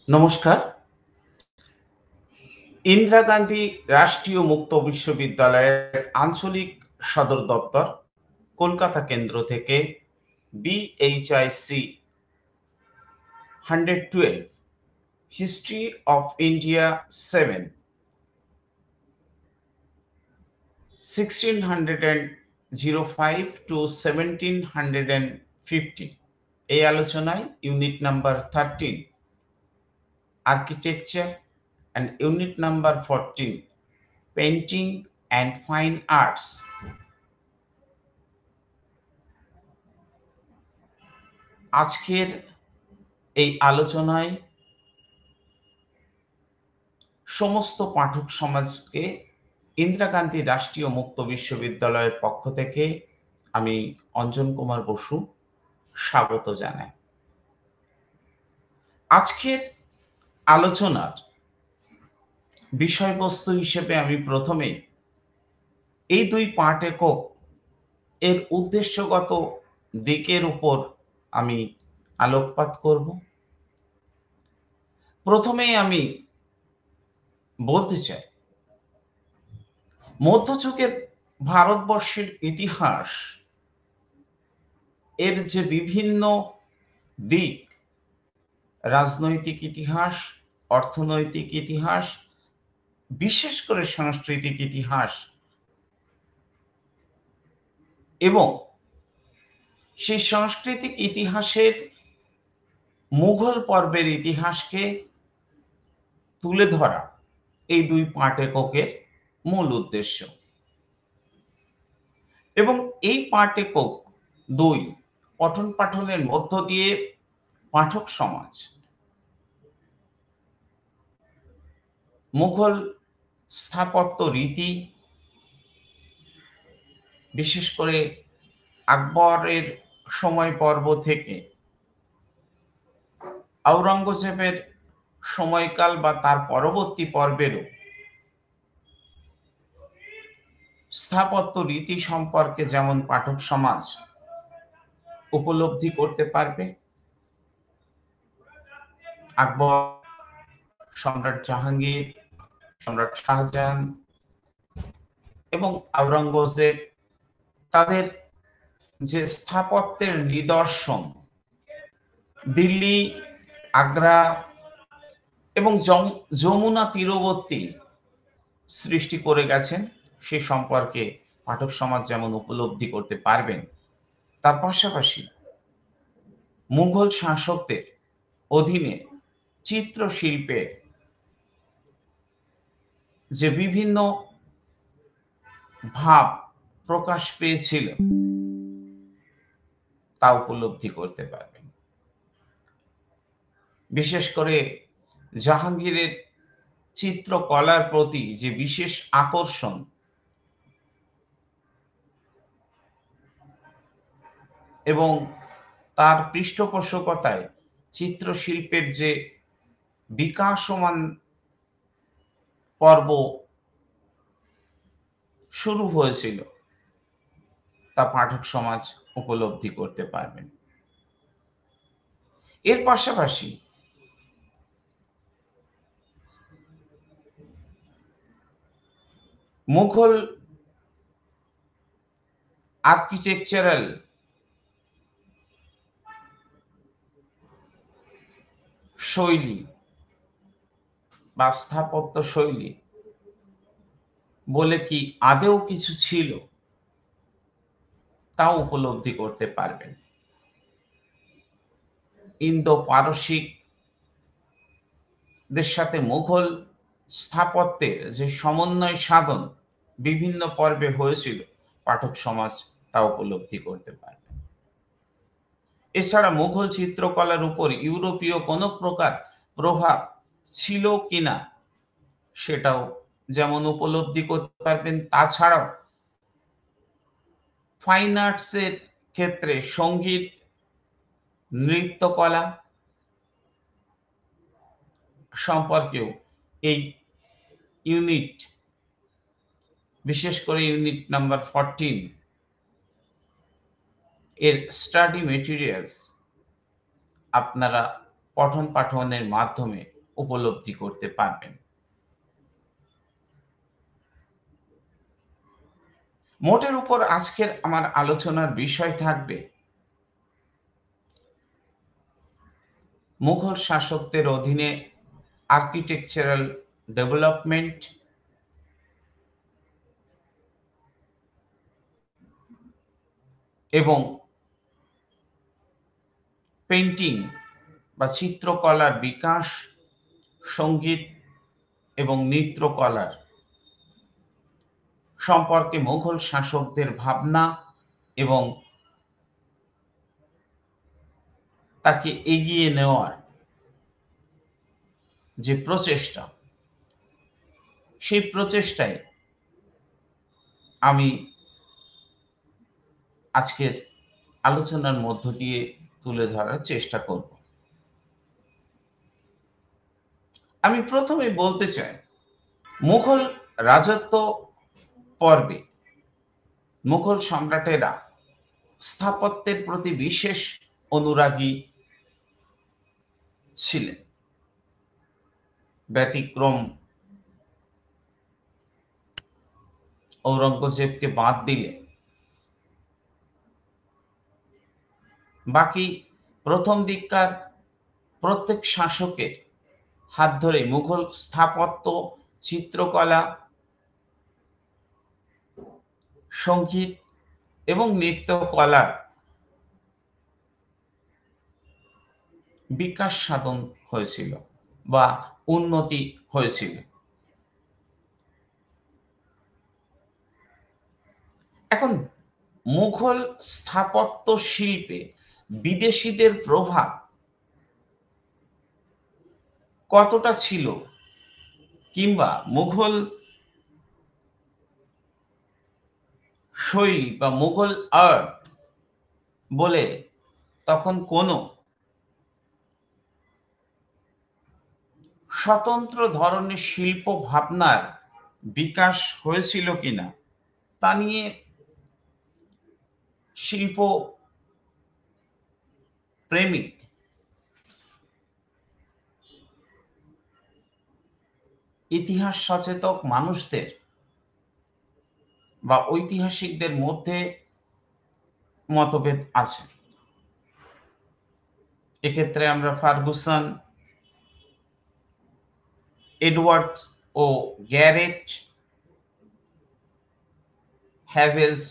নমস্কার। ইন্দিরা গান্ধী রাষ্ট্রীয় মুক্ত বিশ্ববিদ্যালয়ের আঞ্চলিক সদর দপ্তর কলকাতা কেন্দ্র থেকে BHIC 112 history of India 7 1605 to 1750 এই আলোচনায় unit number 13 architecture and unit number 14 painting and fine arts আজকের এই আলোচনায় সমস্ত পাঠক সমাজকে ইন্দিরা গান্ধী রাষ্ট্রীয় মুক্ত বিশ্ববিদ্যালয়ের পক্ষ থেকে আমি অঞ্জন কুমার বসু স্বাগত জানাই। আজকের আলোচনার বিষয়বস্তু হিসেবে আমি প্রথমে এই দুই পাঠ একক এর উদ্দেশ্যগত দিকের উপর আমি আলোকপাত করব। প্রথমেই আমি বলতে চাই, মধ্যযুগের ভারতবর্ষের ইতিহাস এর যে বিভিন্ন দিক, রাজনৈতিক ইতিহাস, অর্থনৈতিক ইতিহাস, বিশেষ করে সাংস্কৃতিক ইতিহাস এবং সেই সাংস্কৃতিক ইতিহাসের মুঘল পর্বের ইতিহাসকে তুলে ধরা এই দুই পাঠ এককের মূল উদ্দেশ্য। এবং এই পাঠ একক দুই পঠন পাঠনের মধ্য দিয়ে পাঠক সমাজ মুঘল স্থাপত্য রীতি, বিশেষ করে আকবরের সময় পর্ব থেকে আওরঙ্গজেবের সময়কাল বা তার পরবর্তী পর্বেরও স্থাপত্য রীতি সম্পর্কে যেমন পাঠক সমাজ উপলব্ধি করতে পারবে, আকবর, সম্রাট জাহাঙ্গীর, সম্রাট শাহজাহান এবং আওরঙ্গজেব তাদের যে স্থাপত্যের নিদর্শন দিল্লি, আগ্রা এবং যমুনা তীরবর্তী সৃষ্টি করে গেছেন, সে সম্পর্কে পাঠক সমাজ যেমন উপলব্ধি করতে পারবেন, তার পাশাপাশি মুঘল শাসকদের অধীনে চিত্রশিল্পের যে বিভিন্ন ভাব প্রকাশ পেয়েছিল তা উপলব্ধি করতে পারবেন। বিশেষ করে জাহাঙ্গীরের চিত্রকলার প্রতি যে বিশেষ আকর্ষণ এবং তার পৃষ্ঠপোষকতায় চিত্রশিল্পের যে বিকাশমান পর্ব শুরু হয়েছিল তা পাঠক সমাজ উপলব্ধি করতে পারবেন। এর পাশাপাশি মুঘল আর্কিটেকচারাল শৈলী বা স্থাপত্য শৈলী বলে কি আদৌ কিছু ছিল তাও উপলব্ধি করতে পারবেন। ইন্দো পারসিকদের সাথে মুঘল স্থাপত্যের যে সমন্বয় সাধন বিভিন্ন পর্বে হয়েছিল, পাঠক সমাজ তা উপলব্ধি করতে পারবে। এছাড়া মুঘল চিত্রকলার উপর ইউরোপীয় কোনো প্রকার প্রভাব ছিল কিনা সেটাও যেমন উপলব্ধি করতে পারবেন। তাছাড়াও ফাইন আর্টসের ক্ষেত্রে সঙ্গীত, নৃত্যকলা সম্পর্কেও এই ইউনিট, বিশেষ করে ইউনিট নাম্বার 14 এর স্টাডি মেটেরিয়ালস আপনারা পঠন পাঠনের মাধ্যমে উপলব্ধি করতে পারবেন। মোটের উপর আজকের আমার আলোচনার বিষয় থাকবে মুঘল শাসকদের অধীনে আর্কিটেকচারাল ডেভেলপমেন্ট এবং পেইন্টিং বা চিত্রকলার বিকাশ, সঙ্গীত এবং নৃত্যকলার সম্পর্কে মুঘল শাসকদের ভাবনা এবং তাকে এগিয়ে নেওয়ার যে প্রচেষ্টা, সেই প্রচেষ্টায় আমি আজকের আলোচনার মধ্য দিয়ে তুলে ধরার চেষ্টা করব। আমি প্রথমে বলতে চাই, মুঘল রাজত্ব পর্বে মুঘল সম্রাটেরা স্থাপত্যের প্রতি বিশেষ অনুরাগী ছিলেন। ব্যতিক্রম ঔরঙ্গজেবকে বাদ দিলে বাকি প্রথম দিককার প্রত্যেক শাসকের হাত ধরে মুঘল স্থাপত্য, চিত্রকলা, সঙ্গীত এবং নৃত্যকলার বিকাশ সাধন হয়েছিল বা উন্নতি হয়েছিল। এখন মুঘল স্থাপত্য শিল্পে বিদেশিদের প্রভাব কতটা ছিল, কিংবা মুঘল শৈলী বা মুঘল আর্ট বলে তখন কোনো স্বতন্ত্র ধরনের শিল্প ভাবনার বিকাশ হয়েছিল কিনা তা নিয়ে শিল্প প্রেমিক ইতিহাস সচেতক মানুষদের বা ঐতিহাসিকদের মধ্যে মতভেদ আছে। এক্ষেত্রে আমরা ফার্গুসন, এডওয়ার্ড ও গ্যারেট, হ্যাভেলস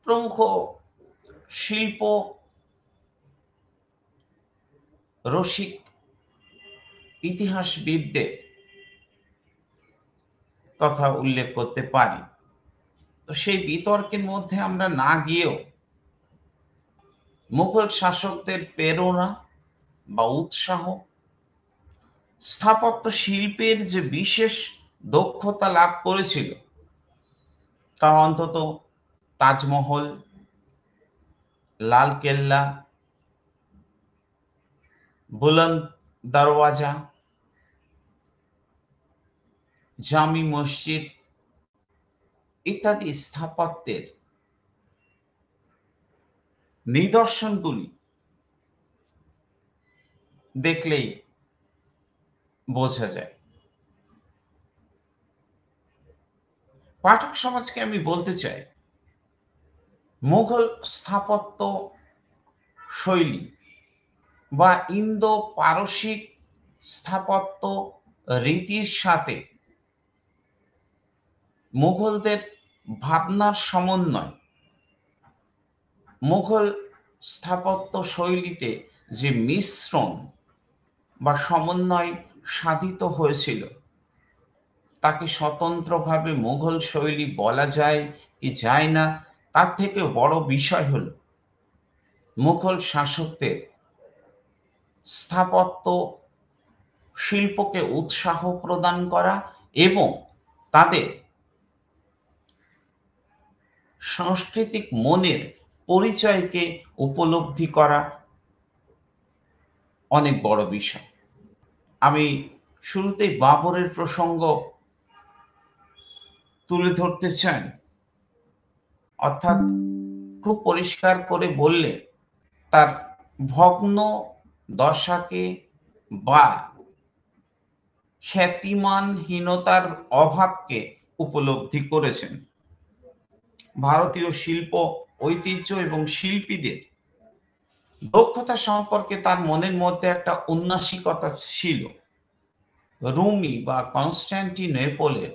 প্রমুখ শিল্প রসিক ইতিহাসবিদদের কথা উল্লেখ করতে পারি। তো সেই বিতর্কের মধ্যে আমরা না গিয়েও মুঘল শাসকদের প্রেরণা বা উৎসাহ, স্থাপত্য শিল্পের যে বিশেষ দক্ষতা লাভ করেছিল তা অন্তত তাজমহল, লালকেল্লা, বুলন্দ দরওয়াজা, জামি মসজিদ ইত্যাদি স্থাপত্যের নিদর্শনগুলি দেখলেই বোঝা যায়। পাঠক সমাজকে আমি বলতে চাই, মুঘল স্থাপত্য শৈলী বা ইন্দো পারসিক স্থাপত্য রীতির সাথে মুঘলদের ভাবনার সমন্বয়, মুঘল স্থাপত্য শৈলীতে যে মিশ্রণ বা সমন্বয় সাধিত হয়েছিল তাকে স্বতন্ত্রভাবে মুঘল শৈলী বলা যায় কি যায় না, তার থেকে বড় বিষয় হলো মুঘল শাসকদের স্থাপত্য শিল্পকে উৎসাহ প্রদান করা এবং তাদের সাংস্কৃতিক মনের পরিচয়কে উপলব্ধি করা অনেক বড় বিষয়। আমি শুরুতেই বাবরের প্রসঙ্গ তুলে ধরতে চাই, অর্থাৎ খুব পরিষ্কার করে বললে তার ভগ্ন দশাকে বা খ্যাতিমানহীনতার অভাবকে উপলব্ধি করেছেন। ভারতীয় শিল্প ঐতিহ্য এবং শিল্পীদের দক্ষতা সম্পর্কে তার মনের মধ্যে একটা উন্নাসিকতা ছিল। রুমি বা কনস্ট্যান্টিনোপলের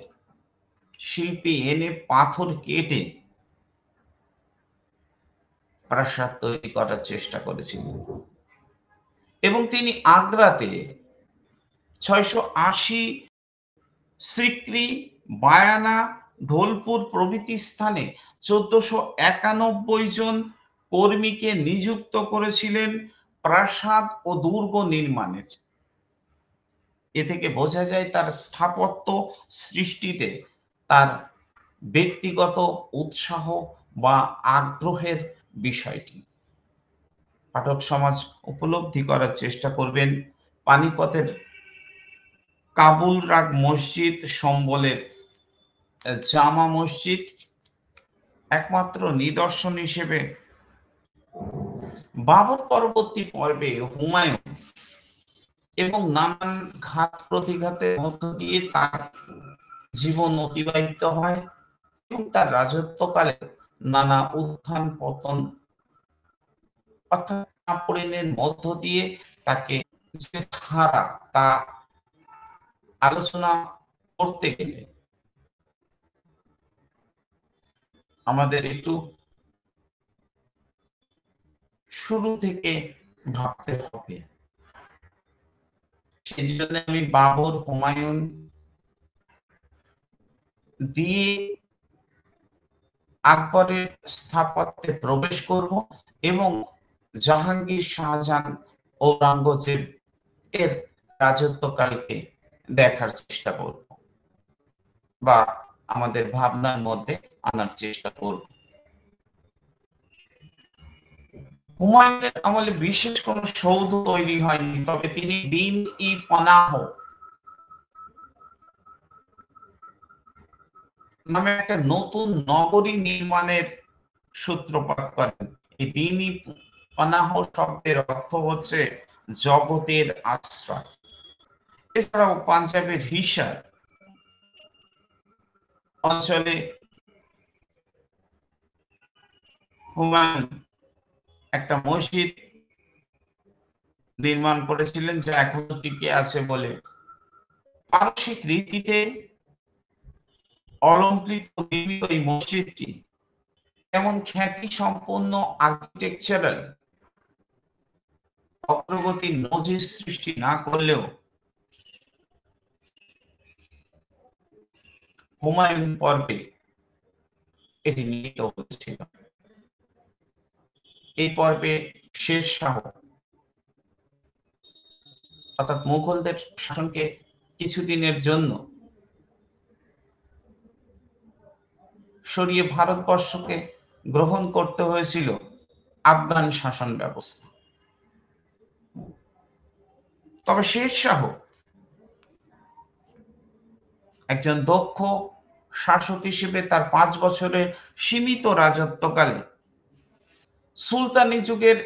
শিল্পী এনে পাথর কেটে প্রাসাদ তৈরি করার চেষ্টা করেছিলেন এবং তিনি আগ্রাতে 680, সিক্রি, বায়ানা, ঢোলপুর প্রভৃতি স্থানে 1491 জন কর্মীকে নিযুক্ত করেছিলেন প্রাসাদ ও দুর্গ নির্মাণের। এ থেকে বোঝা যায় তার স্থাপত্য সৃষ্টিতে তার ব্যক্তিগত উৎসাহ বা আগ্রহের বিষয়টি। পাঠক সমাজ উপলব্ধি করার চেষ্টা করবেন পানিপথের কাবুল রাগ মসজিদ, সম্বলের জামা মসজিদ একমাত্র নিদর্শন হিসেবে বাবর পরবর্তী পর্বে হুমায়ুন এবং নানান ঘাত প্রতিঘাতের মধ্য দিয়ে তার জীবন অতিবাহিত হয় এবং তার রাজত্বকালে নানা উত্থান পতন অর্থাৎ টানাপোড়েনের মধ্য দিয়ে তাকে যে ধারা তা আলোচনা করতে গেলে আমাদের একটু শুরু থেকে ভাবতে হবে। সেই জন্য আমি বাবর, হুমায়ুন দিয়ে আকবরের স্থাপত্যে প্রবেশ করব এবং জাহাঙ্গীর, শাহজাহান, ঔরঙ্গজেব এর রাজত্বকালকে দেখার চেষ্টা করব বা আমাদের ভাবনার মধ্যে আনার চেষ্টা করব। হুমায়ুনের আমলে বিশেষ কোন সৌধ তৈরি হয়নি, তবে তিনি দিন-ই-পনাহ নামে একটা নতুন নগরী নির্মাণের সূত্রপাত করেন। এই দিন-ই-পনাহ শব্দের অর্থ হচ্ছে জগতের আশ্রয়। এছাড়াও পাঞ্জাবের হিসার অঞ্চলে হুমায়ুন একটা মসজিদ নির্মাণ করেছিলেন যা এখনো টিকে আছে বলে। পারসিক রীতিতে অলঙ্কৃত নির্মিত এই মসজিদটি এমন খ্যাতি সম্পন্ন আর্কিটেকচারাল অগ্রগতির নজির সৃষ্টি না করলেও হুমায়ুন পর্বে এটি নিহিত হয়েছিল। এই পর্বে শের শাহ অর্থাৎ মুঘলদের শাসনকে কিছুদিনের জন্য সরিয়ে ভারতবর্ষকে গ্রহণ করতে হয়েছিল আফগান শাসন ব্যবস্থা। তবে শের শাহ একজন দক্ষ শাসক হিসেবে তার 5 বছরের সীমিত রাজত্বকালে সুলতানি যুগের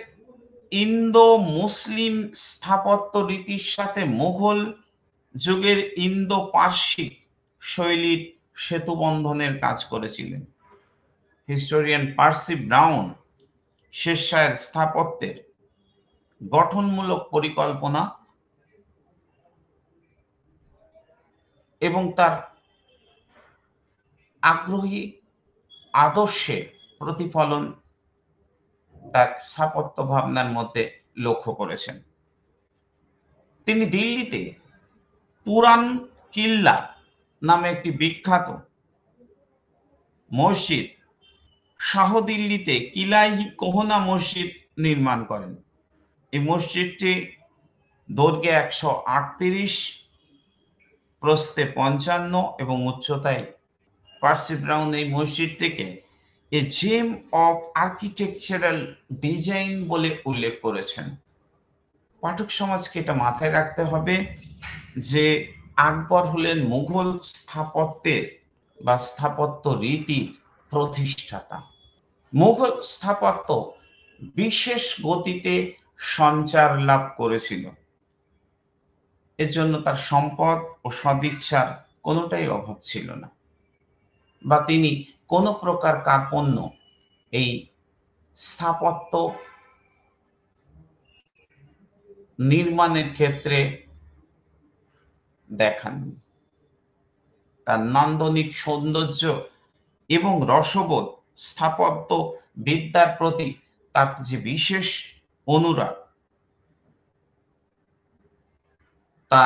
ইন্দো মুসলিম স্থাপত্য রীতির সাথে মুঘল যুগের ইন্দো পার্সিক শৈলীর সেতু বন্ধনের কাজ করেছিলেন। হিস্টোরিয়ান পার্সি ব্রাউন শের শাহের স্থাপত্যের গঠনমূলক পরিকল্পনা এবং তার আগ্রহী আদর্শের প্রতিফলন তার স্থাপত্য ভাবনার মধ্যে লক্ষ্য করেছেন। তিনি দিল্লিতে পুরান কিল্লা নামে একটি বিখ্যাত মসজিদ, শাহদিল্লিতে কিলাই-ই-কোহনা মসজিদ নির্মাণ করেন। এই মসজিদটি দৈর্ঘ্যে 138, প্রস্থে 55 এবং উচ্চতায়। পার্সি ব্রাউন এই মসজিদটিকে এ জেম অফ আর্কিটেকচারাল ডিজাইন বলে উল্লেখ করেছেন। পাঠক সমাজকে এটা মাথায় রাখতে হবে যে আকবর হলেন মুঘল স্থাপত্যের বা স্থাপত্য রীতির প্রতিষ্ঠাতা। মুঘল স্থাপত্য বিশেষ গতিতে সঞ্চার লাভ করেছিল। এর জন্য তার সম্পদ ও সদিচ্ছার কোনোটাই অভাব ছিল না, বা তিনি কোনো প্রকার কার্পণ্য এই স্থাপত্য নির্মাণের ক্ষেত্রে দেখাননি। তার নান্দনিক সৌন্দর্য এবং রসবোধ, স্থাপত্য বিদ্যার প্রতি তার যে বিশেষ অনুরাগ, তা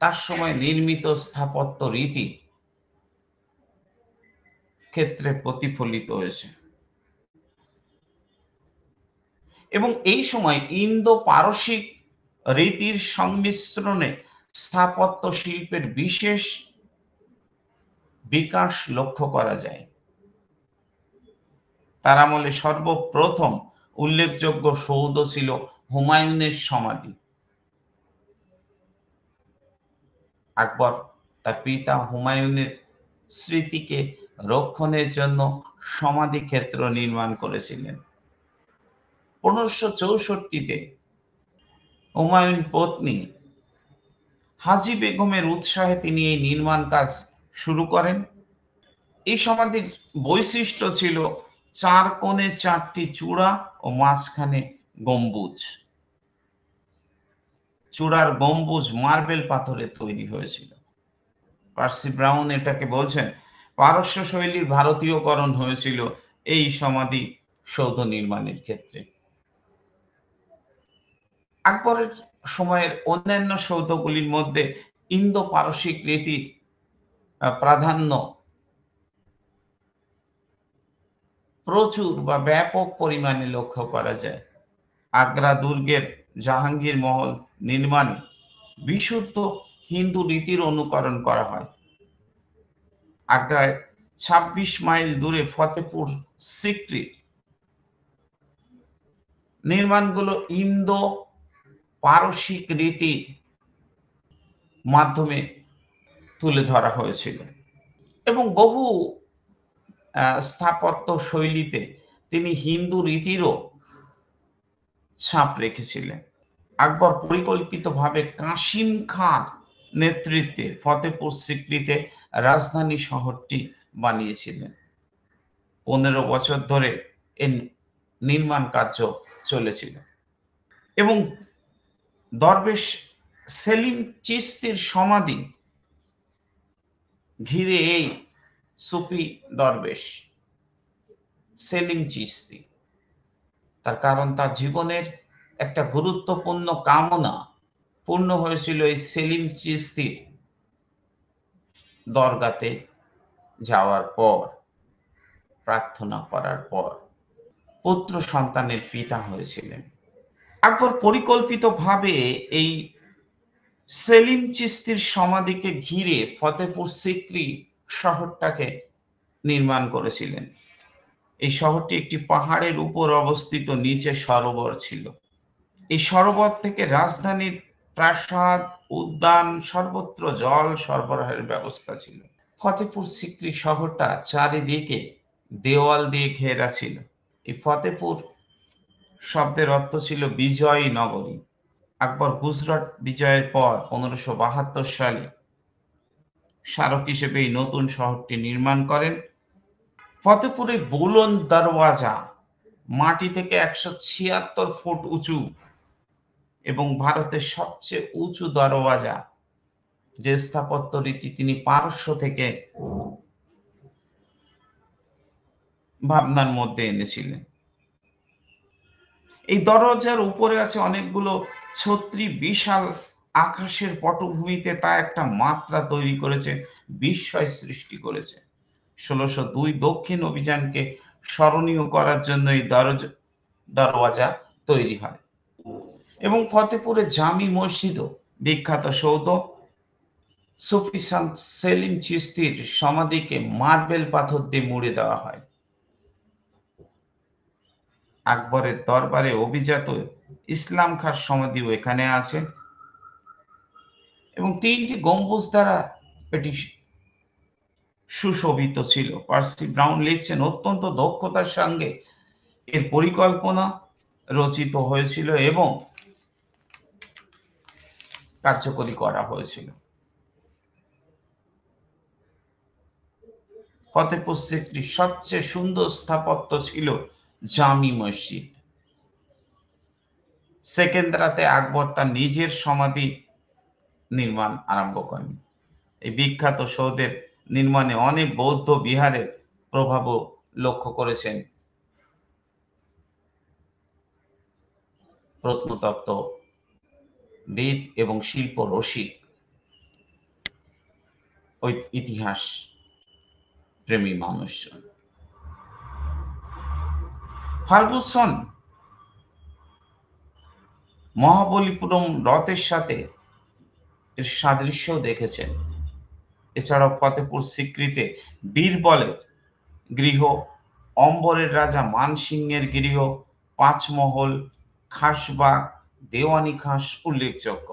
তার সময় নির্মিত স্থাপত্য রীতি ক্ষেত্রে প্রতিফলিত হয়েছে। এবং এই সময় ইন্দো পারসিক রীতির সংমিশ্রণে স্থাপত্য শিল্পের বিশেষ বিকাশ লক্ষ্য করা যায়। তার আমলে সর্বপ্রথম উল্লেখযোগ্য সৌধ ছিল হুমায়ুনের সমাধি। আকবর তার পিতা হুমায়ুনের স্মৃতিকে রক্ষণের জন্য সমাধি ক্ষেত্র নির্মাণ করেছিলেন। 1564-তে হুমায়ুন পত্নী হাজী বেগমের উৎসাহে তিনি এই নির্মাণ কাজ শুরু করেন। এই সমাধির বৈশিষ্ট্য ছিল 4 কোণে 4টি চূড়া ও মাঝখানে গম্বুজ। চূড়ার গম্বুজ মার্বেল পাথরে তৈরি হয়েছিল। পার্সি ব্রাউন এটাকে বলছেন পারস্য শৈলীর ভারতীয়করণ হয়েছিল এই সমাধি সৌধ নির্মাণের ক্ষেত্রে। আকবরের সময়ের অন্যান্য সৌধগুলির মধ্যে ইন্দো পারসিক রীতির প্রাধান্য প্রচুর বা ব্যাপক পরিমাণে লক্ষ্য করা যায়। আগ্রা দুর্গের জাহাঙ্গীর মহল নির্মাণে বিশুদ্ধ হিন্দু রীতির অনুকরণ করা হয়। আগ্রায় 26 মাইল দূরে ফতেপুর সিক্রি নির্মাণগুলো ইন্দো পারসিক রীতির মাধ্যমে তুলে ধরা হয়েছিল এবং বহু স্থাপত্য শৈলীতে তিনি হিন্দু রীতিরও ছাপ রেখেছিলেন। আকবর পরিকল্পিতভাবে কাসিম খাঁর নেতৃত্বে ফতেপুর সিক্রিতে রাজধানী শহরটি বানিয়েছিলেন। 15 বছর ধরে এর নির্মাণ কার্য চলেছিল এবং দরবেশ সেলিম চিশতির সমাধি ঘিরে এই সুফি দরবেশ সেলিম চিশতি, তার কারণ তার জীবনের একটা গুরুত্বপূর্ণ কামনা পূর্ণ হয়েছিল এই সেলিম চিশতির দরগাতে যাওয়ার পর, প্রার্থনা করার পর। পুত্র সন্তানের পিতা হয়েছিলেন। আকবর পরিকল্পিতভাবে এই সেলিম চিশতির সমাধিকে ঘিরে ফতেপুর সিক্রি শহরটাকে নির্মাণ করেছিলেন। এই শহরটি একটি পাহাড়ের উপর অবস্থিত, নিচে সরোবর ছিল। এই সরোবর থেকে রাজধানীর প্রাসাদ, উদ্যান সর্বত্র জল সরবরাহের ব্যবস্থা ছিল। ফতেপুর সিক্রি শহরটা চারিদিকে দেওয়াল দিয়ে ঘেরা ছিল। এই ফতেপুর শব্দের অর্থ ছিল বিজয়ী নগরী। আকবর গুজরাট বিজয়ের পর 1572 সালে স্মারক হিসেবে এই নতুন শহরটি নির্মাণ করেন। ফতেপুরে বুলন্দ দরওয়াজা মাটি থেকে 176 ফুট উঁচু এবং ভারতের সবচেয়ে উঁচু দরওয়াজা, যে স্থাপত্য রীতি তিনি পারস্য থেকে ভাবনার মধ্যে এনেছিলেন। এই দরজার উপরে আছে অনেকগুলো ছত্রি, বিশাল আকাশের পটভূমিতে তা একটা মাত্রা তৈরি করেছে, বিস্ময় সৃষ্টি করেছে। 1602 দক্ষিণ অভিযানকে স্মরণীয় করার জন্য এই দরওয়াজা তৈরি হয়। এবং ফতেপুরে জামি মসজিদও বিখ্যাত সৌধ। সুফি সন্ত সেলিম চিশতির সমাধিকে মার্বেল পাথর দিয়ে মুড়ে দেওয়া হয়। আকবরের দরবারে অভিজাত ইসলাম খাঁর সমাধিও এখানে আছে এবং 3টি গম্বুজ দ্বারা এটি সুশোভিত ছিল। পার্সি ব্রাউন লিখছেন, অত্যন্ত দক্ষতার সঙ্গে এর পরিকল্পনা রচিত হয়েছিল এবং কার্যকরী করা হয়েছিল। ফতেপুর সিক্রির সবচেয়ে সুন্দর স্থাপত্য ছিল জামি মসজিদ। সেকেন্দ্রাতে আকবর তার নিজের সমাধি নির্মাণ আরম্ভ করেন। এই বিখ্যাত সৌধের নির্মাণে অনেক বৌদ্ধ বিহারের প্রভাবও লক্ষ্য করেছেন প্রত্নতত্ত্ববিদ এবং শিল্প রসিক ওই ইতিহাস প্রেমী মানুষজন। ফার্গুসন মহাবলীপুরম হ্রদের সাথে এর সাদৃশ্য দেখেছেন। এছাড়াও ফতেপুর সিক্রিতে বীরবলের গৃহ, অম্বরের রাজা মানসিংহের গৃহ, পাঁচমহল, খাসবাগ, দেওয়ানি খাস উল্লেখযোগ্য।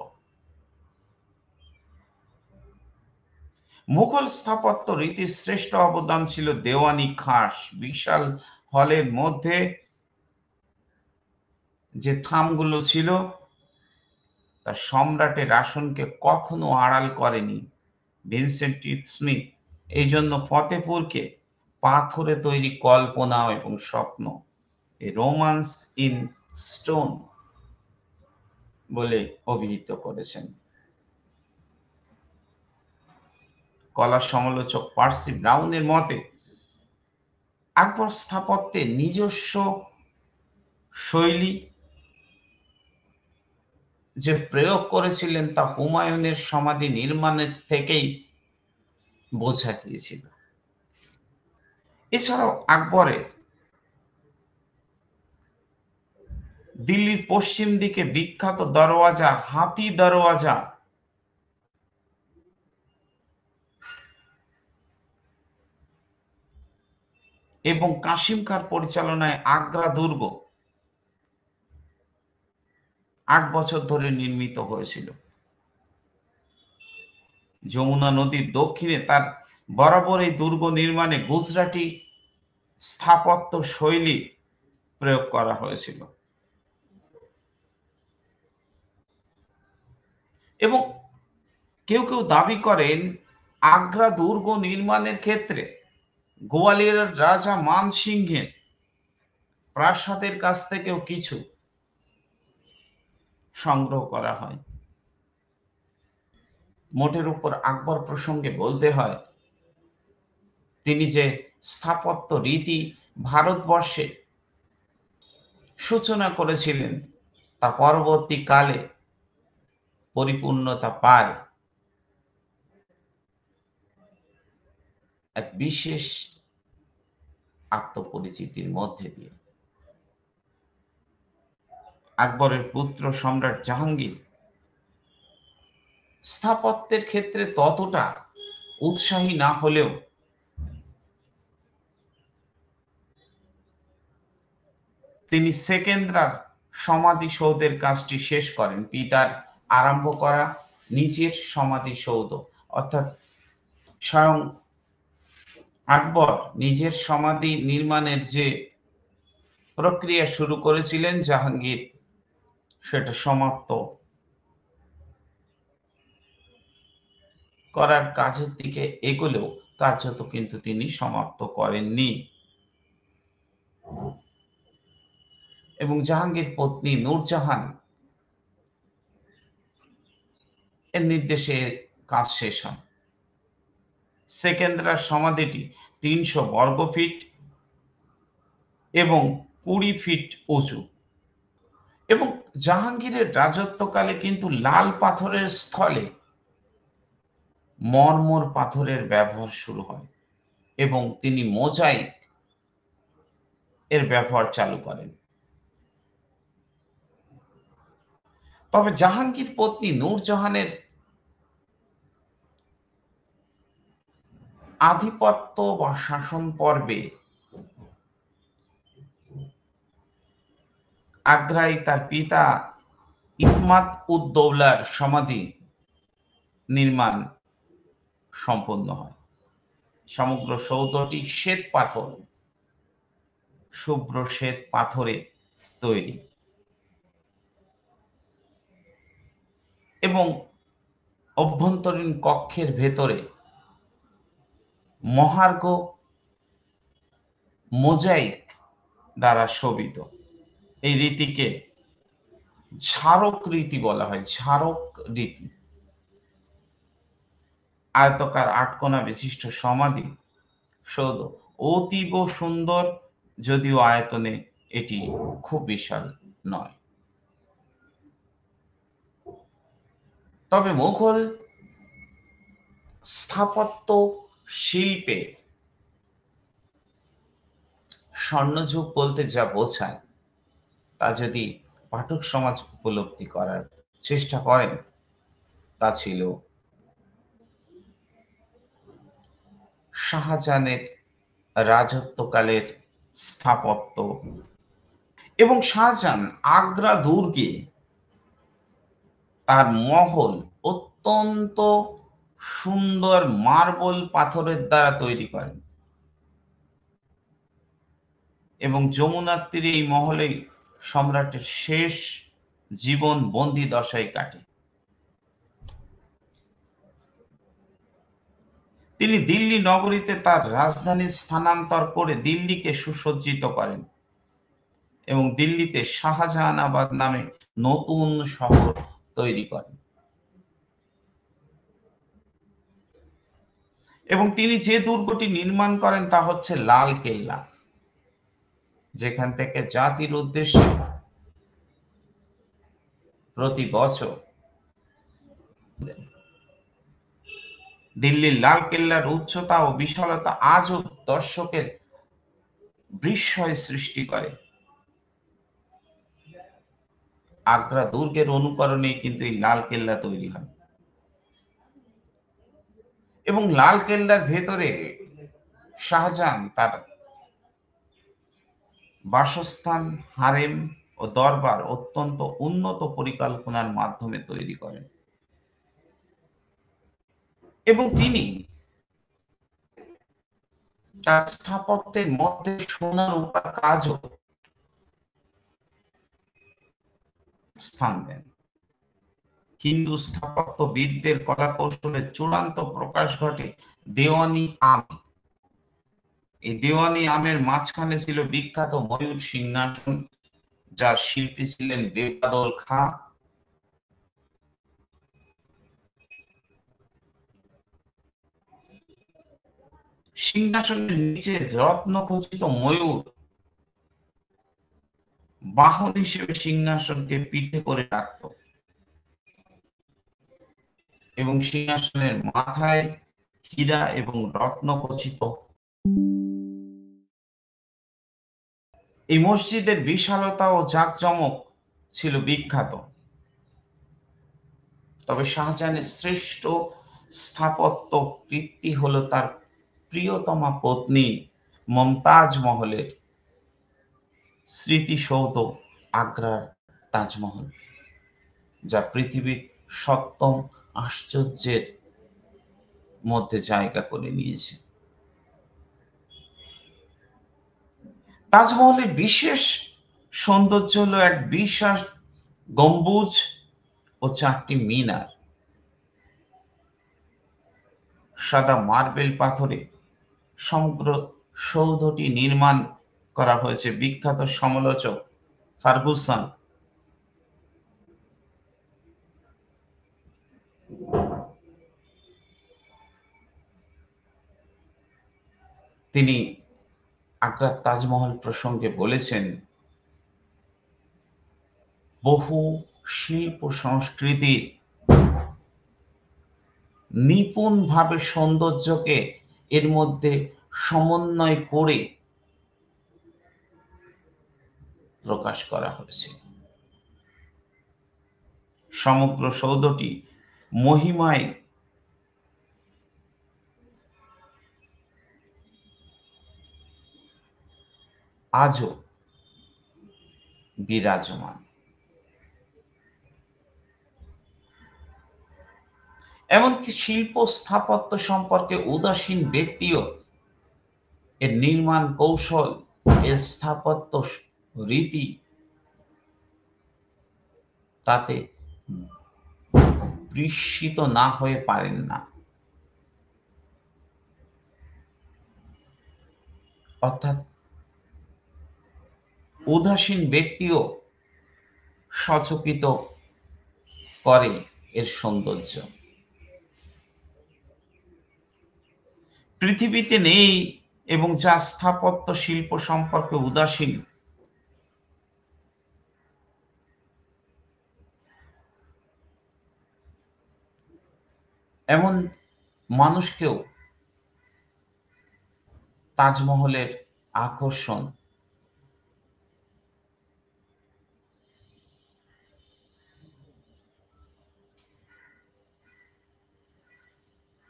মুঘল স্থাপত্য রীতির শ্রেষ্ঠ অবদান ছিল দেওয়ানি খাস। বিশাল হলের মধ্যে যে থামগুলো ছিল তা সম্রাটের আসনকে কখনো আড়াল করেনি। ভিনসেন্ট স্মিথ এই জন্য ফতেপুরকে পাথরে তৈরি কল্পনা এবং স্বপ্ন, এ রোমান্স ইন স্টোন বলে অভিহিত করেছেন। কলা সমালোচক পার্সি ব্রাউনের মতে আকবর স্থাপত্যের নিজস্ব শৈলী যে প্রয়োগ করেছিলেন তা হুমায়ুনের সমাধি নির্মাণের থেকেই বোঝা গিয়েছিল। এছাড়াও আকবরের দিল্লির পশ্চিম দিকে বিখ্যাত দরওয়াজা হাতি দরওয়াজা এবং কাশিম খাঁর পরিচালনায় আগ্রা দুর্গ 8 বছর ধরে নির্মিত হয়েছিল। যমুনা নদীর দক্ষিণে তার বরাবর এই দুর্গ নির্মাণে গুজরাটি স্থাপত্য শৈলী প্রয়োগ করা হয়েছিল এবং কেউ কেউ দাবি করেন আগ্রা দুর্গ নির্মাণের ক্ষেত্রে গোয়ালিয়রের রাজা মানসিংহের প্রাসাদের কাছ থেকেও কিছু সংগ্রহ করা হয়। মোটের উপর আকবর প্রসঙ্গে বলতে হয় তিনি যে স্থাপত্য রীতি ভারতবর্ষে সূচনা করেছিলেন তা পরবর্তীকালে পরিপূর্ণতা পায় এক বিশেষ আত্মপরিচিতির মধ্যে দিয়ে। আকবরের পুত্র সম্রাট জাহাঙ্গীর স্থাপত্যের ক্ষেত্রে ততটা উৎসাহী না হলেও তিনি সেকেন্দ্রার সমাধিসৌধের কাজটি শেষ করেন। পিতার আরম্ভ করা নিজের সমাধিসৌধ, অর্থাৎ স্বয়ং আকবর নিজের সমাধি নির্মাণের যে প্রক্রিয়া শুরু করেছিলেন জাহাঙ্গীর সেটা সমাপ্ত করার কাজের দিকে এগোলেও কার্যত কিন্তু তিনি সমাপ্ত করেননি এবং জাহাঙ্গীর পত্নী নূরজাহান এর নির্দেশে কাজ শেষ হয়। সেকেন্দ্রার সমাধিটি 300 বর্গফিট এবং 20 ফিট উঁচু এবং জাহাঙ্গীরের রাজত্বকালে কিন্তু লাল পাথরের স্থলে মরমর পাথরের ব্যবহার শুরু হয় এবং তিনি মোজাইক এর ব্যবহার চালু করেন। তবে জাহাঙ্গীর পত্নী নূরজাহানের আধিপত্য বা শাসন পর্বে আগ্রায় তার পিতা ইতমাদ উদ-দৌলার সমাধি নির্মাণ সম্পন্ন হয়। সমগ্র সৌধটি শ্বেত পাথর, শুভ্র শ্বেত পাথরে তৈরি। এবং অভ্যন্তরীণ কক্ষের ভেতরে মহার্ঘ মোজাইক দ্বারা শোভিত। এই রীতিকে ঝাড়ক রীতি বলা হয়। ঝাড়ক রীতি আয়তকার আটকোনা বিশিষ্ট সমাধি সৌধ অতীব সুন্দর, যদিও আয়তনে এটি খুব বিশাল নয়। তবে মুঘল স্থাপত্য শিল্পে স্বর্ণযুগ বলতে যা বোঝায় তা যদি পাঠক সমাজ উপলব্ধি করার চেষ্টা করেন, তা ছিল শাহজাহানের রাজত্বকালের স্থাপত্য। এবং শাহজাহান আগ্রা দুর্গে তার মহল অত্যন্ত সুন্দর মার্বেল পাথরের দ্বারা তৈরি করেন এবং যমুনার তীরে এই মহলেই সম্রাটের শেষ জীবন বন্দী দশায় কাটে। তিনি দিল্লি নগরীতে তার রাজধানী স্থানান্তর করে দিল্লিকে সুসজ্জিত করেন এবং দিল্লিতে শাহজাহানাবাদ নামে নতুন শহর তৈরি করেন। এবং তিনি যে দুর্গটি নির্মাণ করেন তা হচ্ছে লাল কেল্লা, যেখান থেকে জাতির উদ্দেশ্যে প্রতি বছর দিল্লির লাল কেল্লার উচ্চতা ও বিশালতা আজও দর্শকের বিস্ময় সৃষ্টি করে। আগ্রা দুর্গের অনুকরণে কিন্তু এই লাল কেল্লা তৈরি হয় এবং লাল কেল্লার ভেতরে শাহজাহান তার বাসস্থান, হারেম ও দরবার অত্যন্ত উন্নত পরিকল্পনার মাধ্যমে তৈরি করেন এবং তিনি তার স্থাপত্যের মধ্যে সোনা রূপার কাজও স্থান দেন। হিন্দু স্থাপত্যবিদদের কলাকৌশলের চূড়ান্ত প্রকাশ ঘটে দেওয়ানি আমে। এই দেওয়ানি আমের মাঝখানে ছিল বিখ্যাত ময়ূর সিংহাসন, যার শিল্পী ছিলেন বেবাদল খাঁ। সিংহাসনের নিচে রত্নখচিত ময়ূর বাহন হিসেবে সিংহাসনকে পিঠে করে রাখত এবং সিংহাসনের মাথায় হীরা এবং রত্নখচিত। এই মসজিদের বিশালতা ও জাঁকজমক ছিল বিখ্যাত। তবে শাহজাহানের শ্রেষ্ঠ স্থাপত্য কীর্তি হলো তার প্রিয়তমা পত্নী মমতাজ মহলের স্মৃতিসৌধ আগ্রার তাজমহল, যা পৃথিবীর সপ্তম আশ্চর্যের মধ্যে জায়গা করে নিয়েছে। তাজমহলের বিশেষ সৌন্দর্য হলো এক বিশাল গম্বুজ ও 4টি মিনার। সাদা মার্বেল পাথরে সমগ্র সৌধটি নির্মাণ করা হয়েছে। বিখ্যাত সমালোচক ফার্গুসন তিনি আগ্রার তাজমহল প্রসঙ্গে বলেছেন, বহু শিল্প সংস্কৃতির নিপুণভাবে সৌন্দর্যকে এর মধ্যে সমন্বয় করে প্রকাশ করা হয়েছে। সমগ্র সৌধটি মহিমায় আজও বিরাজমান। এমনকি শিল্প স্থাপত্য সম্পর্কে উদাসীন ব্যক্তিও এর নির্মাণ কৌশল, এর স্থাপত্য রীতি তাতে বিস্মিত না হয়ে পারেন না। অর্থাৎ উদাসীন ব্যক্তিও সচকিত করে এর সৌন্দর্য। পৃথিবীতে নেই এবং যা স্থাপত্য শিল্প সম্পর্কে উদাসীন, এমন মানুষকেও তাজমহলের আকর্ষণ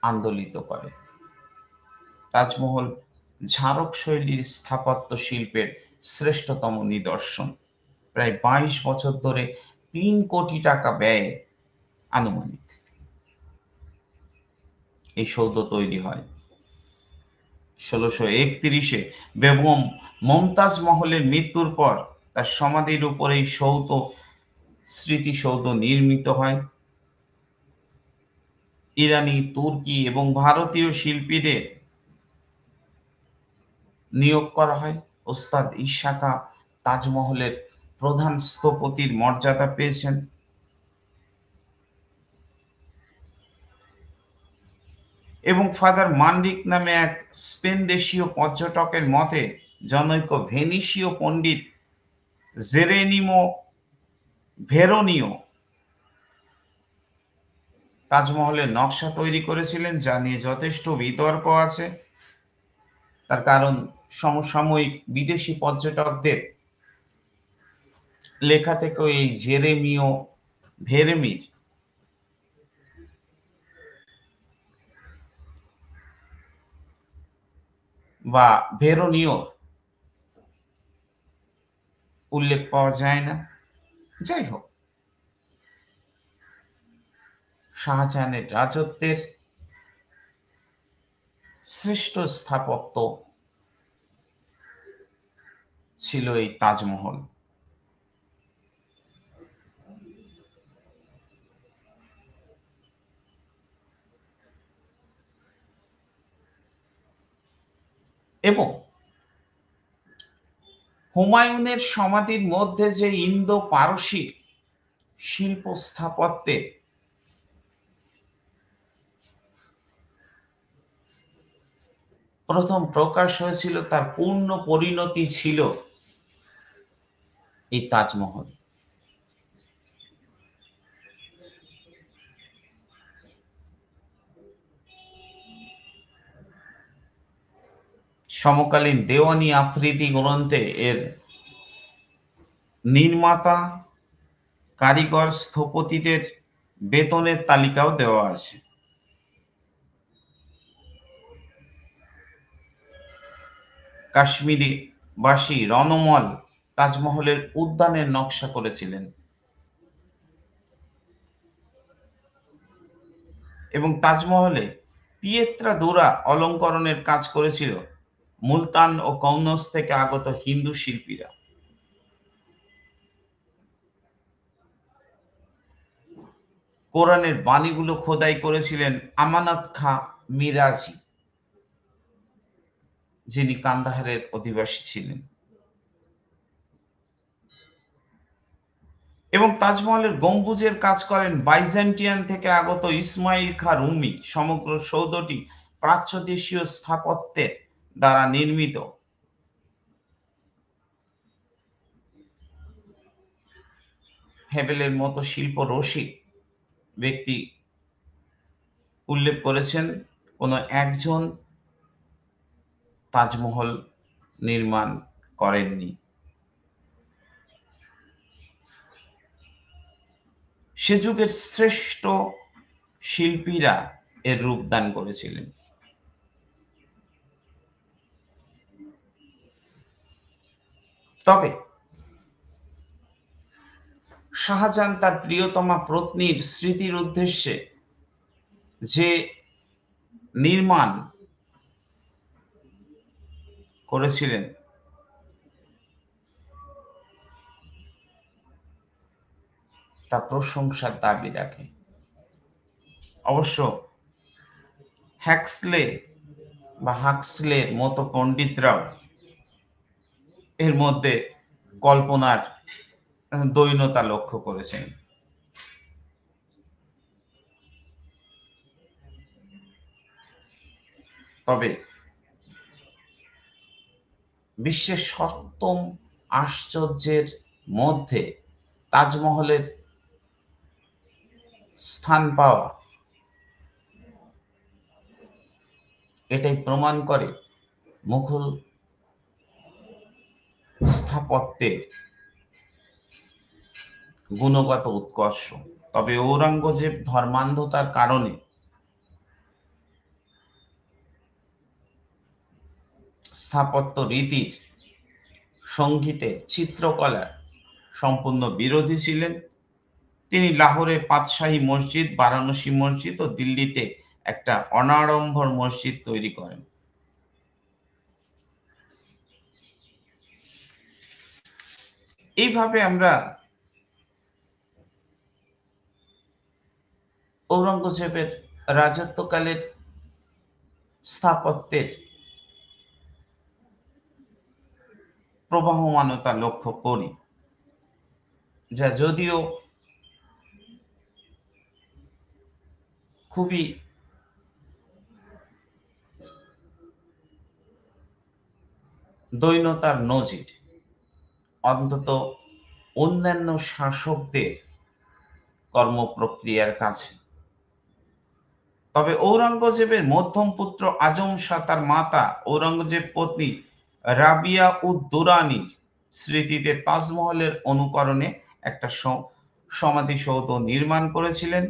আন্দোলিত করে। তাজমহল ঝাড়ক শৈলীর স্থাপত্য শিল্পের শ্রেষ্ঠতম নিদর্শন। প্রায় 22 বছর ধরে 3 কোটি টাকা ব্যয়ে আনুমানিক এই সৌধ তৈরি হয়। 1631-এ বেগম মমতাজ মহলের মৃত্যুর পর তার সমাধির উপর এই স্মৃতিসৌধ নির্মিত হয়। ইরানি, তুর্কি এবং ভারতীয় শিল্পীদের নিয়োগ করা হয়। ওস্তাদ ইশাকা তাজমহলের প্রধান স্থপতির মর্যাদা পেয়েছেন। এবং ফাদার মান্ডিক নামে এক স্পেন দেশীয় পর্যটকের মতে জনৈক ভেনিসীয় পণ্ডিত জেরেনিমো ভেরোনিও তাজমহলের নকশা তৈরি করেছিলেন, যা নিয়ে যথেষ্ট বিতর্ক আছে। তার কারণ সমসাময়িক বিদেশি পর্যটকদের লেখা থেকেও এই জেরেমিও ভেরেমির বা ভেরোনিওর উল্লেখ পাওয়া যায় না। যাই হোক, শাহজাহানের রাজত্বের শ্রেষ্ঠ স্থাপত্য ছিল এই তাজমহল। এবং হুমায়ুনের সমাধির মধ্যে যে ইন্দো পারসী শিল্প স্থাপত্যের প্রথম প্রকাশ হয়েছিল, তার পূর্ণ পরিণতি ছিল এই তাজমহল। সমকালীন দেওয়ানি আফ্রিদি গ্রন্থে এর নির্মাতা, কারিগর, স্থপতিদের বেতনের তালিকাও দেওয়া আছে। কাশ্মীরি বাসী রণমল তাজমহলের উদ্যানের নকশা করেছিলেন এবং তাজমহলে পিয়েত্রা দোরা অলঙ্করণের কাজ করেছিল মুলতান ও কনৌজ থেকে আগত হিন্দু শিল্পীরা। কোরআনের বাণীগুলো খোদাই করেছিলেন আমানত খাঁ মিরাজি, যিনি কান্দাহারের অধিবাসী ছিলেন। এবং তাজমহলের গম্বুজের কাজ করেন বাইজেন্টিয়ান থেকে আগত ইসমাইল খাঁ রুমি। সমগ্র সৌধটি প্রাচ্য দেশীয় স্থাপত্যের দ্বারা নির্মিত। হেবেলের মতো শিল্প রসিক ব্যক্তি উল্লেখ করেছেন, কোনো একজন তাজমহল নির্মাণ করেননি। সে যুগের শ্রেষ্ঠ শিল্পীরা এর রূপদান করেছিলেন। তবে শাহজাহান তার প্রিয়তমা পত্নীর স্মৃতির উদ্দেশ্যে যে নির্মাণ করেছিলেন তা প্রশংসার দাবি রাখে। অবশ্য হ্যাক্সলে বা হাক্সলের মতো পণ্ডিতরাও এর মধ্যে কল্পনার দৈন্যতা লক্ষ্য করেছেন। তবে বিশ্বের ৭ম আশ্চর্যের মধ্যে তাজমহলের স্থান পাওয়া এটাই প্রমাণ করে মুঘল স্থাপত্যের গুণগত উৎকর্ষ। তবে ঔরঙ্গজেব ধর্মান্ধতার কারণে স্থাপত্য রীতির, সংগীতের, চিত্রকলার সম্পূর্ণ বিরোধী ছিলেন। তিনি লাহোরে পাতশাহী মসজিদ, বারাণসী মসজিদ ও দিল্লিতে একটা অনাড়ম্বর মসজিদ তৈরি করেন। এইভাবে আমরা ঔরঙ্গজেবের রাজত্বকালের স্থাপত্যের প্রবহমানতা লক্ষ্য করি, যা যদিও খুবই দৈন্যতার নজির, অন্তত অন্যান্য শাসকদের কর্মপ্রক্রিয়ার কাছে। তবে ঔরঙ্গজেবের মধ্যম পুত্র আজম শাহ তার মাতা ঔরঙ্গজেব পত্নী রাবিয়া উদ দুরানির স্মৃতিতে তাজমহলের অনুকরণে একটা সমাধিসৌধ নির্মাণ করেছিলেন,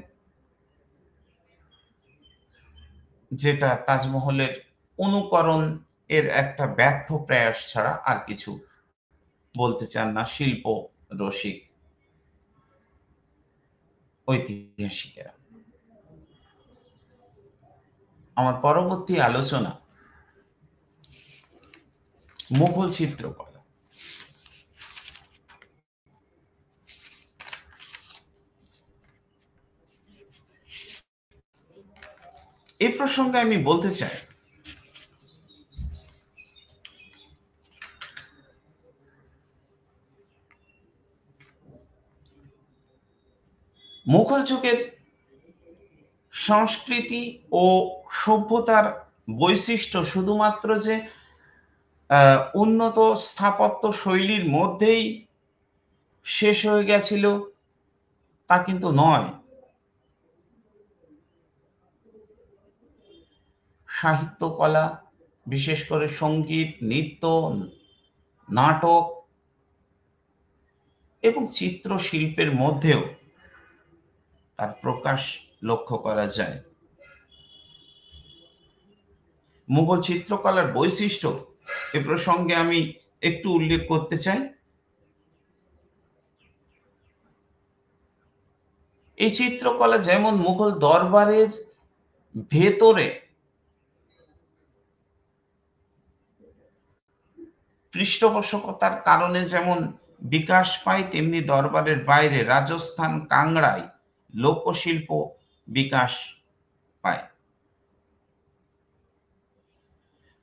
যেটা তাজমহলের অনুকরণ এর একটা ব্যর্থ প্রয়াস ছাড়া আর কিছু বলতে চান না শিল্প রসিক ঐতিহাসিকেরা। আমার পরবর্তী আলোচনা মুঘল চিত্রকলা। এই প্রসঙ্গে আমি বলতে চাই, মুঘল যুগের সংস্কৃতি ও সভ্যতার বৈশিষ্ট্য শুধুমাত্র যে উন্নত স্থাপত্য শৈলীর মধ্যেই শেষ হয়ে গেছিল তা কিন্তু নয়। সাহিত্যকলা, বিশেষ করে সঙ্গীত, নৃত্য, নাটক এবং চিত্রশিল্পের মধ্যেও তার প্রকাশ লক্ষ্য করা যায়। মুঘল চিত্রকলার বৈশিষ্ট্য এ প্রসঙ্গে আমি একটু উল্লেখ করতে চাই। এই চিত্রকলা যেমন মুঘল দরবারের ভেতরে পৃষ্ঠপোষকতার কারণে যেমন বিকাশ পায়, তেমনি দরবারের বাইরে রাজস্থান, কাংড়ায় লোকশিল্প বিকাশ পায়।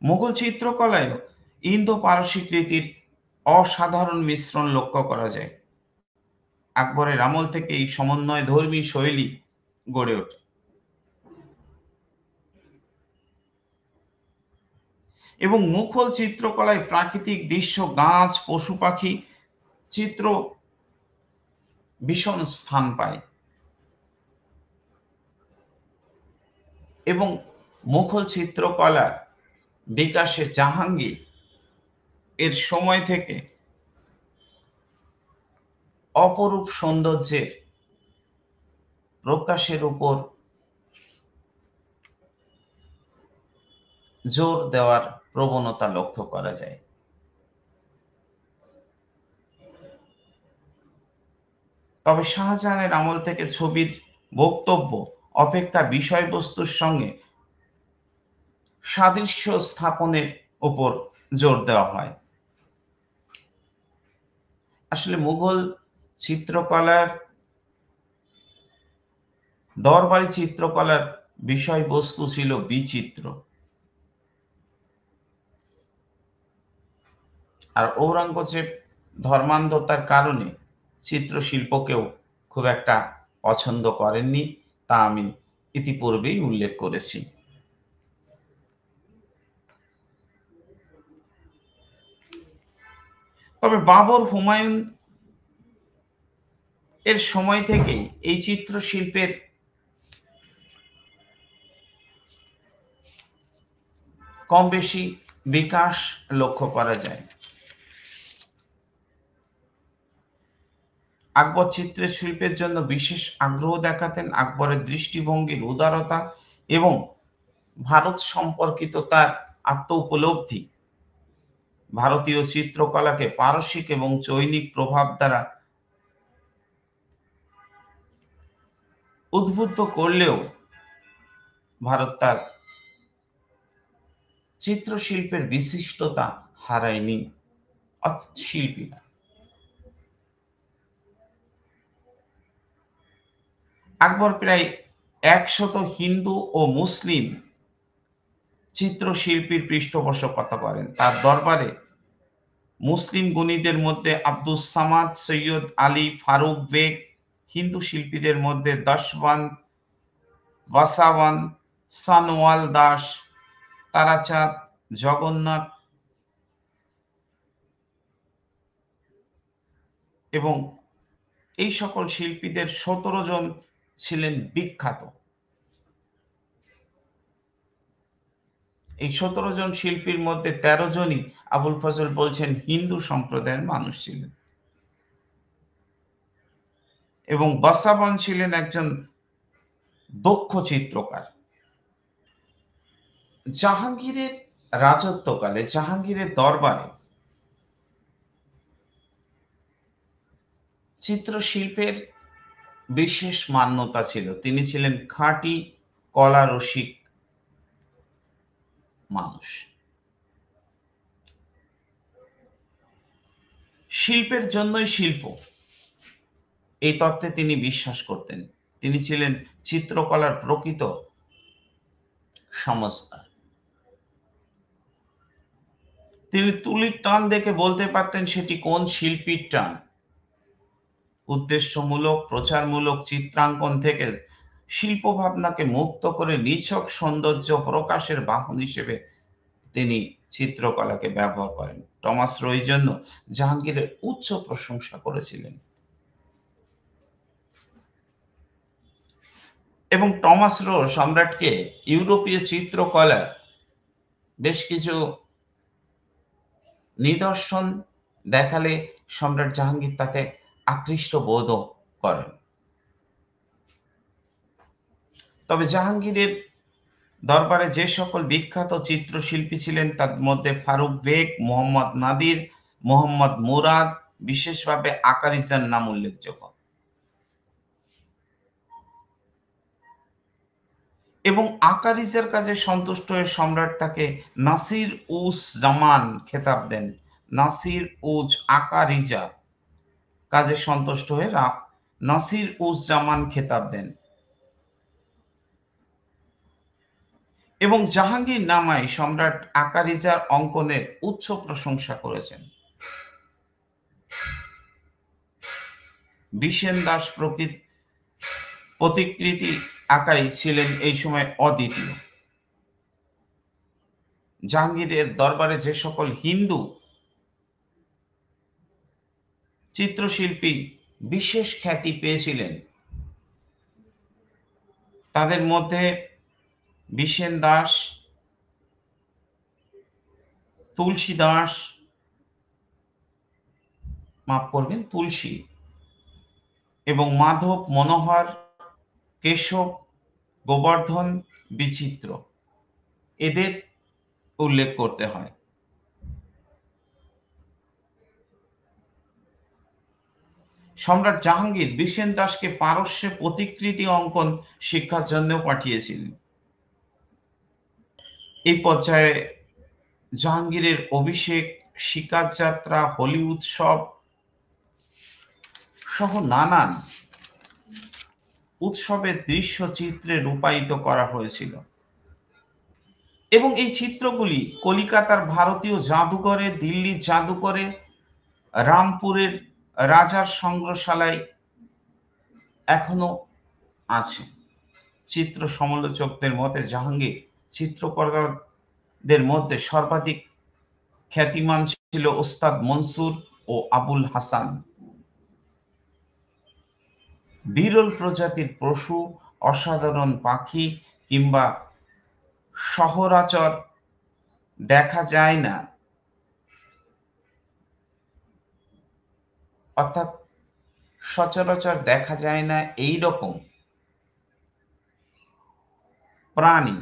মুঘল চিত্রকলায়ও ইন্দো পারসিক রীতির অসাধারণ মিশ্রণ লক্ষ্য করা যায়। আকবরের আমল থেকে এই সমন্বয়ধর্মী শৈলী গড়ে ওঠে এবং মুঘল চিত্রকলায় প্রাকৃতিক দৃশ্য, গাছ, পশু পাখি চিত্র ভীষণ স্থান পায় এবং মুঘল চিত্রকলার বিকাশে জাহাঙ্গীর এর সময় থেকে অপরূপ সৌন্দর্যের প্রকাশের উপর জোর দেওয়ার প্রবণতা লক্ষ্য করা যায়। তবে শাহজাহানের আমল থেকে ছবির বক্তব্য অপেক্ষা বিষয়বস্তুর সঙ্গে সাদৃশ্য স্থাপনের উপর জোর দেওয়া হয়। আসলে মুঘল চিত্রকলার দরবারি চিত্রকলার বিষয়বস্তু ছিল বিচিত্র। আর ঔরঙ্গজেব ধর্মান্ধতার কারণে চিত্রশিল্পকেও খুব একটা পছন্দ করেননি, তা আমি ইতিপূর্বেই উল্লেখ করেছি। তবে বাবর হুমায়ুন এর সময় থেকেই এই চিত্রশিল্পের কম বেশি বিকাশ লক্ষ্য করা যায়। আকবর চিত্রের শিল্পের জন্য বিশেষ আগ্রহ দেখাতেন। আকবরের দৃষ্টিভঙ্গির উদারতা এবং ভারত সম্পর্কিত তার আত্ম উপলব্ধি ভারতীয় চিত্রকলাকে পারসিক এবং চৈনিক প্রভাব দ্বারা উদ্বুদ্ধ করলেও ভারত তার চিত্রশিল্পের বিশিষ্টতা হারায়নি শিল্পীরা। আকবর প্রায় 100 হিন্দু ও মুসলিম চিত্রশিল্পীর পৃষ্ঠপোষকতা করেন। তার দরবারে মুসলিম গুণীদের মধ্যে আব্দুস সামাদ, সৈয়দ আলী, ফারুক বেগ, হিন্দু শিল্পীদের মধ্যে দশবন্ত, বাসাওয়ান, সানওয়াল দাস, তারাচাঁদ, জগন্নাথ এবং এই সকল শিল্পীদের 17 জন ছিলেন বিখ্যাত। এই 17 জন শিল্পীর মধ্যে 13 জনই আবুল ফজল বলছেন হিন্দু সম্প্রদায়ের মানুষ ছিলেন এবং বাসাবন ছিলেন একজন দক্ষ চিত্রকার। জাহাঙ্গীরের রাজত্বকালে, জাহাঙ্গীরের দরবারে চিত্রশিল্পের বিশেষ মান্যতা ছিল। তিনি ছিলেন খাঁটি কলা রসিক মানুষ। শিল্পের জন্যই শিল্প, এই তত্ত্বে তিনি বিশ্বাস করতেন। তিনি ছিলেন চিত্রকলার প্রকৃত সমজদার। তিনি তুলির টান দেখে বলতে পারতেন সেটি কোন শিল্পীর টান। উদ্দেশ্যমূলক, প্রচারমূলক চিত্রাঙ্কন থেকে শিল্প ভাবনাকে মুক্ত করে নিছক সৌন্দর্য প্রকাশের বাহন হিসেবে তিনি চিত্রকলাকে ব্যবহার করেন। টমাস রো এই জন্য জাহাঙ্গীরের উচ্চ প্রশংসা করেছিলেন এবং টমাস রো সম্রাটকে ইউরোপীয় চিত্রকলার বেশ কিছু নিদর্শন দেখালে সম্রাট জাহাঙ্গীর তাতে আকৃষ্ট বোধ করেন। তবে জাহাঙ্গীরের দরবারে যে সকল বিখ্যাত চিত্রশিল্পী ছিলেন তার মধ্যে ফারুক বেগ, মোহাম্মদ নাদির, মোহাম্মদ মুরাদ, বিশেষভাবে আকারিজার নাম উল্লেখযোগ্য। এবং আকারিজের কাজে সন্তুষ্ট হয়ে সম্রাট তাকে নাসির উজ জামান খেতাব দেন। নাসির উজ আকারিজা কাজে সন্তুষ্ট হয়ে নাসির উজ জামান খেতাব দেন এবং জাহাঙ্গীর নামায় সম্রাট আকারিজার অঙ্কনের উচ্চ প্রশংসা করেছেন। বিষেন দাস প্রতিকৃতি আঁকাই ছিলেন এই সময় অদ্বিতীয়। জাহাঙ্গীরের দরবারে যে সকল হিন্দু চিত্রশিল্পী বিশেষ খ্যাতি পেয়েছিলেন তাদের মধ্যে বিষেন দাস, তুলসী দাস, মাফ করবেন তুলসী এবং মাধব, মনোহর, কেশব, গোবর্ধন, বিচিত্র এদের উল্লেখ করতে হয়। সম্রাট জাহাঙ্গীর বিষেন দাসকে পারস্যে প্রতিকৃতি অঙ্কন শিক্ষার জন্য পাঠিয়েছিলেন। এই পর্যায়ে জাহাঙ্গীরের অভিষেক, শিকার যাত্রা, হোলি উৎসব সহ নানান উৎসবের দৃশ্য চিত্রে রূপায়িত করা হয়েছিল এবং এই চিত্রগুলি কলিকাতার ভারতীয় জাদুঘরে, দিল্লির জাদুঘরে, রামপুরের রাজার সংগ্রহশালায় এখনো আছে। চিত্র সমালোচকদের মতে জাহাঙ্গীর চিত্রকরদের মধ্যে সর্বাধিক খ্যাতিমান ছিল ওস্তাদ মনসুর ও আবুল হাসান। বিরল প্রজাতির পশু, অসাধারণ পাখি কিংবা সচরাচর দেখা যায় না, অর্থাৎ সচরাচর দেখা যায় না এই রকম প্রাণী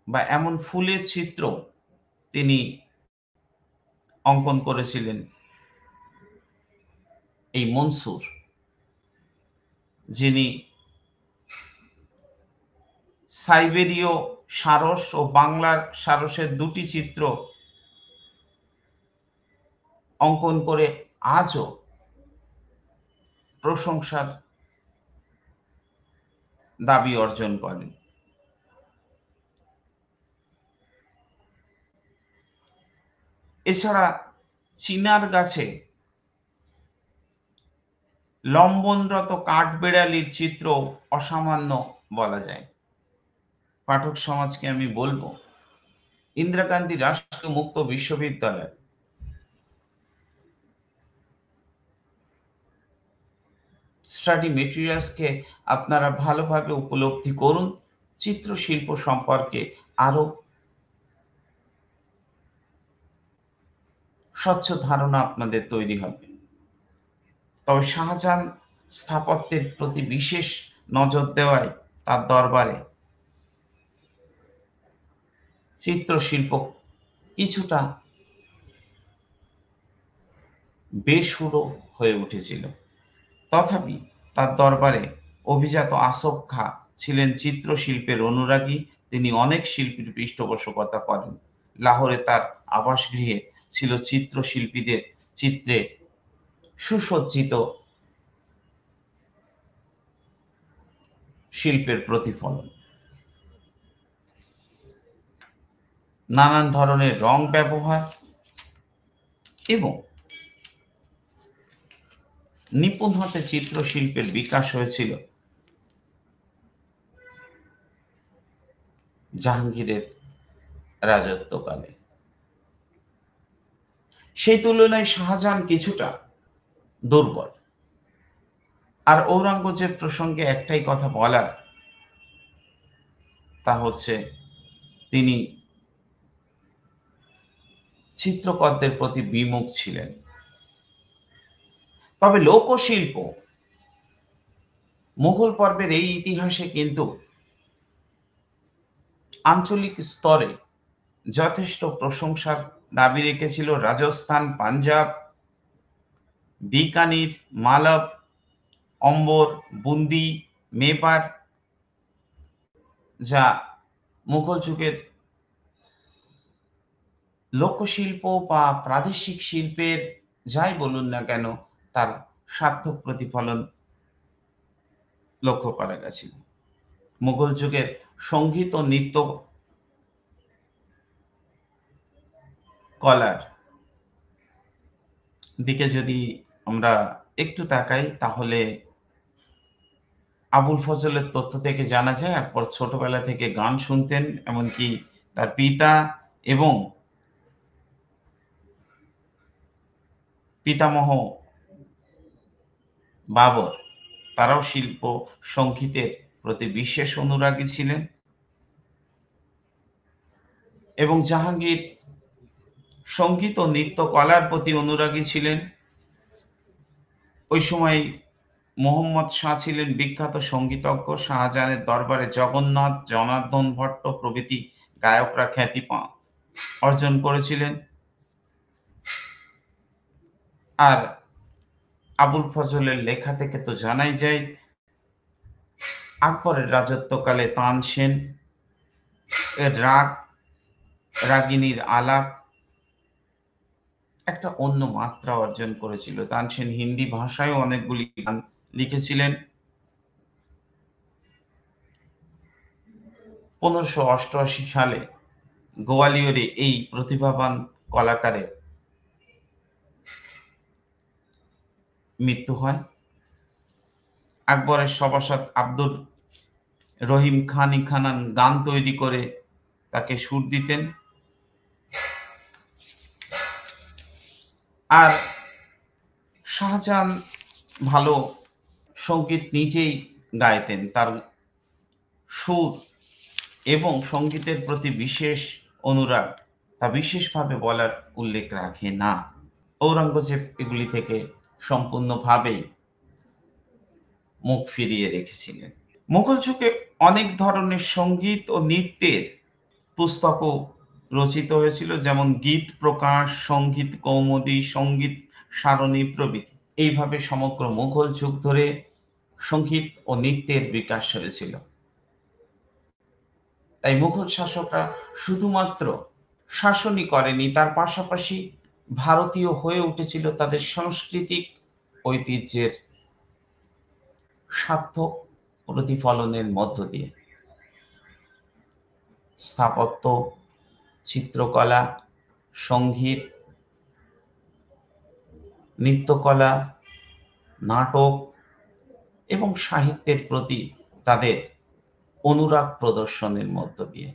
বা এমন ফুলের চিত্র তিনি অঙ্কন করেছিলেন এই মনসুর, যিনি সাইবেরীয় সারস ও বাংলার সারসের দুটি চিত্র অঙ্কন করে আজও প্রশংসার দাবি অর্জন করেন। এছাড়া চিনার গাছে লম্বনরত কাঠবেড়ালির চিত্র অসামান্য বলা যায়। পাঠক সমাজকে আমি বলবো, ইন্দিরা গান্ধী রাষ্ট্রীয় মুক্ত বিশ্ববিদ্যালয় স্টাডি মেটেরিয়ালসকে আপনারা ভালোভাবে উপলব্ধি করুন। চিত্রশিল্প সম্পর্কে আরো স্বচ্ছ ধারণা আপনাদের তৈরি হবে। তবে শাহজাহান স্থাপত্যের প্রতি বিশেষ নজর দেওয়ায় তার দরবারে চিত্রশিল্প কিছুটা বেসুরো হয়ে উঠেছিল। তথাপি তার দরবারে অভিজাত আসফ খাঁ ছিলেন চিত্রশিল্পের অনুরাগী। তিনি অনেক শিল্পীর পৃষ্ঠপোষকতা করেন। লাহোরে তার আবাসগৃহে ছিল চিত্রশিল্পীদের চিত্রে সুসজ্জিত শিল্পের প্রতিফলন। নানান ধরনের রং ব্যবহার এবং নিপুণ হাতে চিত্রশিল্পের বিকাশ হয়েছিল জাহাঙ্গীরের রাজত্বকালে। সেই তুলনায় শাহজাহান কিছুটা দুর্বল। আর ঔরঙ্গজেব প্রসঙ্গে একটাই কথা বলার, তা হচ্ছে তিনি চিত্রকরদের প্রতি বিমুখ ছিলেন। তবে লোকশিল্প মুঘল পর্বের এই ইতিহাসে কিন্তু আঞ্চলিক স্তরে যথেষ্ট প্রশংসার দাবি রেখেছিল। রাজস্থান, পাঞ্জাব, বিকানির, মালব, অম্বর, বুন্দি, মেবার, যা মুঘল যুগের লোকশিল্প বা প্রাদেশিক শিল্পের যাই বলুন না কেন, তার সার্থক প্রতিফলন লক্ষ্য করা গেছিল। মুঘল যুগের সঙ্গীত ও নৃত্য কলার দিকে যদি আমরা একটু তাকাই, তাহলে আবুল ফজলের তথ্য থেকে জানা যায় আকবর ছোটবেলা থেকে গান শুনতেন। এমনকি তার পিতা এবং পিতামহ বাবর, তারাও শিল্প সংগীতের প্রতি বিশেষ অনুরাগী ছিলেন। এবং জাহাঙ্গীর সঙ্গীত ও নৃত্য কলার প্রতি অনুরাগী ছিলেন। ওই সময় মোহাম্মদ শাহ ছিলেন বিখ্যাত সঙ্গীতজ্ঞ। শাহজাহানের দরবারে জগন্নাথ, জনার্দন ভট্ট প্রভৃতি গায়করা খ্যাতি অর্জন করেছিলেন। আর আবুল ফজলের লেখা থেকে তো জানাই যায়, আকবরের রাজত্বকালে তানসেন এর রাগ, রাগিনীর আলাপ একটা অন্য মাত্রা অর্জন করেছিল। তানসেন হিন্দি ভাষায় অনেকগুলি গান লিখেছিলেন 1588 সালে গোয়ালিয়রে এই প্রতিভাবান কলাকারের মৃত্যু হয়। আকবরের সভাসদ আব্দুর রহিম খান খানান গান তৈরি করে তাকে সুর দিতেন। আর শাহজাহান ভালো সঙ্গীত নিজেই গাইতেন। তার সুর এবং সঙ্গীতের প্রতি বিশেষ অনুরাগ তা বিশেষভাবে বলার উল্লেখ রাখে না। ঔরঙ্গজেব এগুলি থেকে সম্পূর্ণভাবেই মুখ ফিরিয়ে রেখেছিলেন। মুঘল যুগে অনেক ধরনের সঙ্গীত ও নৃত্যের পুস্তকও রচিত হয়েছিল, যেমন গীত প্রকাশ, সঙ্গীত কৌমুদী, সঙ্গীত সারণী প্রভৃতি। এইভাবে সমগ্র মুঘল যুগ ধরে সঙ্গীত ও নৃত্যের বিকাশ হয়েছিল। তাই মুঘল শাসকরা শুধুমাত্র শাসনই করেনি, তার পাশাপাশি ভারতীয় হয়ে উঠেছিল তাদের সাংস্কৃতিক ঐতিহ্যের সার্থক প্রতিফলনের মধ্য দিয়ে। স্থাপত্য, চিত্রকলা, সঙ্গীত, নৃত্যকলা, নাটক এবং সাহিত্যের প্রতি তাদের অনুরাগ প্রদর্শনের মধ্য দিয়ে।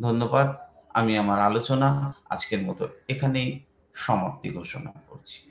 ধন্যবাদ। আমি আমার আলোচনা আজকের মতো এখানেই সমাপ্তি ঘোষণা করছি।